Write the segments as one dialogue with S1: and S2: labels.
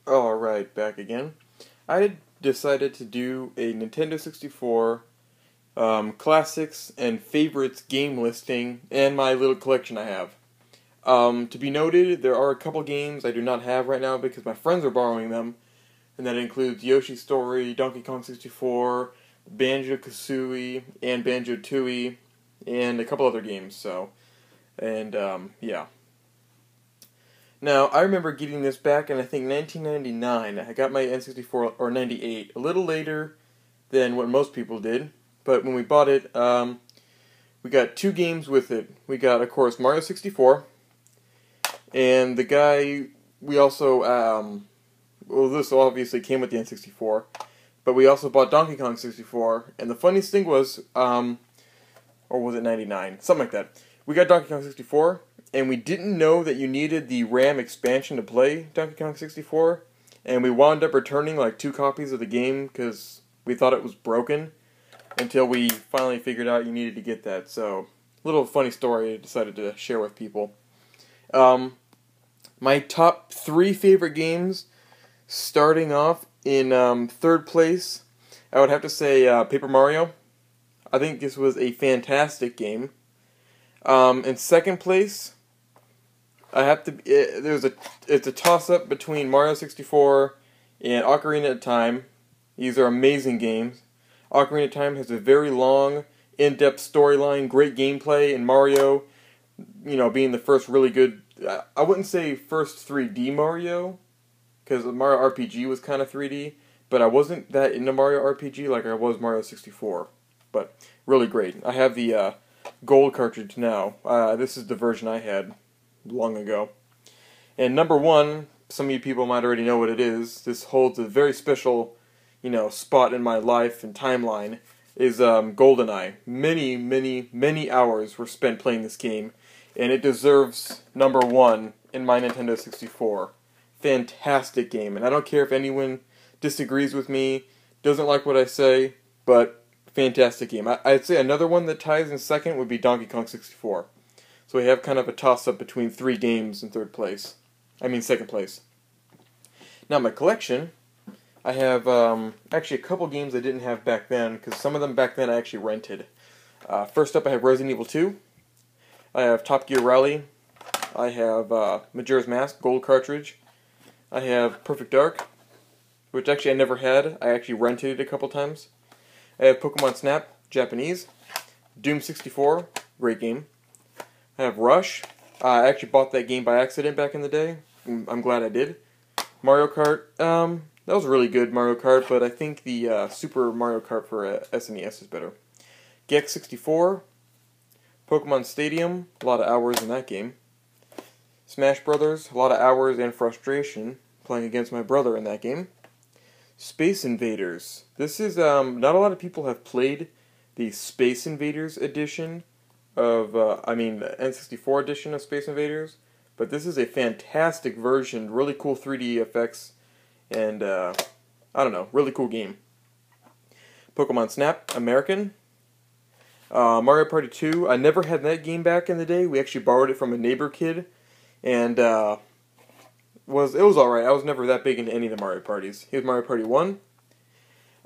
S1: Alright, back again. I decided to do a Nintendo 64 classics and favorites game listing and my little collection I have. To be noted, there are a couple games I do not have right now because my friends are borrowing them, and that includes Yoshi's Story, Donkey Kong 64, Banjo-Kazooie, and Banjo-Tooie, and a couple other games, yeah. Now, I remember getting this back in, I think, 1999. I got my N64, or 98, a little later than what most people did. But when we bought it, we got two games with it. We got, of course, Mario 64, and the guy, we also, well, this obviously came with the N64, but we also bought Donkey Kong 64, and the funniest thing was, or was it 99? Something like that. We got Donkey Kong 64, and we didn't know that you needed the RAM expansion to play Donkey Kong 64, and we wound up returning like 2 copies of the game because we thought it was broken, until we finally figured out you needed to get that. So, little funny story I decided to share with people. My top 3 favorite games, starting off in 3rd place, I would have to say Paper Mario. I think this was a fantastic game. In 2nd place, I have to. It's a toss-up between Mario 64 and Ocarina of Time. These are amazing games. Ocarina of Time has a very long, in-depth storyline, great gameplay, and Mario, being the first really good. I wouldn't say first 3D Mario, because Mario RPG was kind of 3D, but I wasn't that into Mario RPG like I was Mario 64. But really great. I have the gold cartridge now. This is the version I had long ago. And number 1, some of you people might already know what it is. This holds a very special, spot in my life and timeline. Is GoldenEye. Many, many, many hours were spent playing this game, and it deserves number 1 in my Nintendo 64. Fantastic game, and I don't care if anyone disagrees with me, doesn't like what I say, but fantastic game. I'd say another one that ties in 2nd would be Donkey Kong 64. So we have kind of a toss-up between 3 games in 2nd place. Now my collection, I have actually a couple games I didn't have back then, because some of them back then I actually rented. First up I have Resident Evil 2. I have Top Gear Rally. I have Majora's Mask, gold cartridge. I have Perfect Dark, which actually I never had. I actually rented it a couple times. I have Pokemon Snap, Japanese. Doom 64, great game. I have Rush. I actually bought that game by accident back in the day. I'm glad I did. Mario Kart. That was really good, Mario Kart, but I think the Super Mario Kart for SNES is better. Gex 64. Pokemon Stadium. A lot of hours in that game. Smash Brothers. A lot of hours and frustration playing against my brother in that game. Space Invaders. This is, not a lot of people have played the Space Invaders edition of, the N64 edition of Space Invaders, but this is a fantastic version, really cool 3D effects, and, really cool game. Pokemon Snap, American. Mario Party 2, I never had that game back in the day. We actually borrowed it from a neighbor kid, and, it was alright. I was never that big into any of the Mario Parties. Here's Mario Party 1.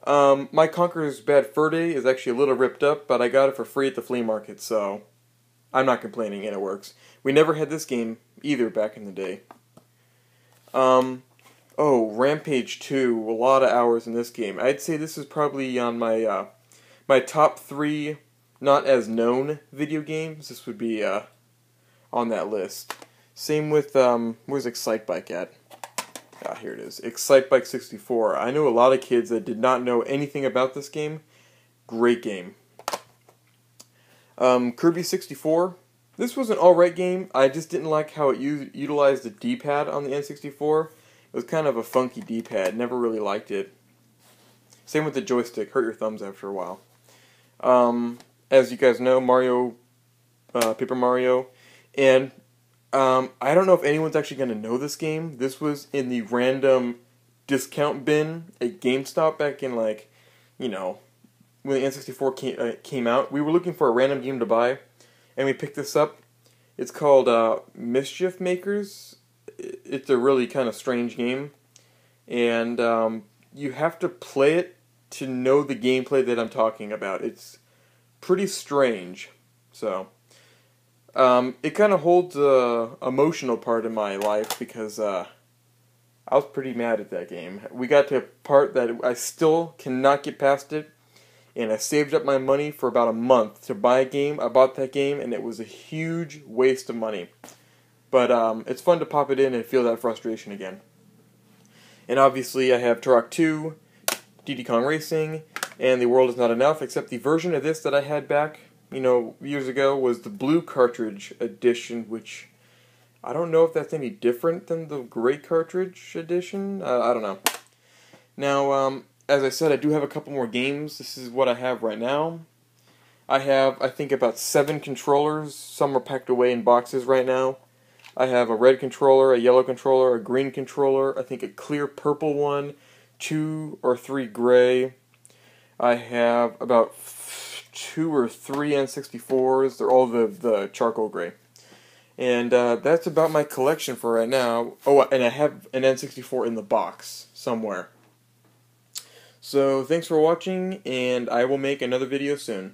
S1: My Conker's Bad Fur Day is actually a little ripped up, but I got it for free at the flea market, so I'm not complaining, and it works. We never had this game either back in the day. Rampage 2, a lot of hours in this game. I'd say this is probably on my my top 3 not as known video games. This would be on that list. Same with where's Excitebike at? Here it is. Excitebike 64. I know a lot of kids that did not know anything about this game. Great game. Kirby 64. This was an alright game. I just didn't like how it utilized the D-pad on the N64. It was kind of a funky D-pad. Never really liked it. Same with the joystick. Hurt your thumbs after a while. As you guys know, Paper Mario. And I don't know if anyone's actually going to know this game. This was in the random discount bin at GameStop back in, when the N64 came out. We were looking for a random game to buy, and we picked this up. It's called Mischief Makers. It's a really kind of strange game. and you have to play it to know the gameplay that I'm talking about. It's pretty strange. So, it kind of holds a emotional part in my life because I was pretty mad at that game. We got to a part that I still cannot get past it, and I saved up my money for about a month to buy a game. I bought that game, and it was a huge waste of money. But it's fun to pop it in and feel that frustration again. And obviously I have Turok 2, Diddy Kong Racing, and The World Is Not Enough, except the version of this that I had back, years ago was the blue cartridge edition, which I don't know if that's any different than the gray cartridge edition. I don't know. Now, as I said, I do have a couple more games. This is what I have right now. I have, I think, about 7 controllers. Some are packed away in boxes right now. I have a red controller, a yellow controller, a green controller, I think a clear purple one, 2 or 3 gray. I have about 2 or 3 N64s. They're all the charcoal gray. And that's about my collection for right now. Oh, and I have an N64 in the box somewhere. So thanks for watching, and I will make another video soon.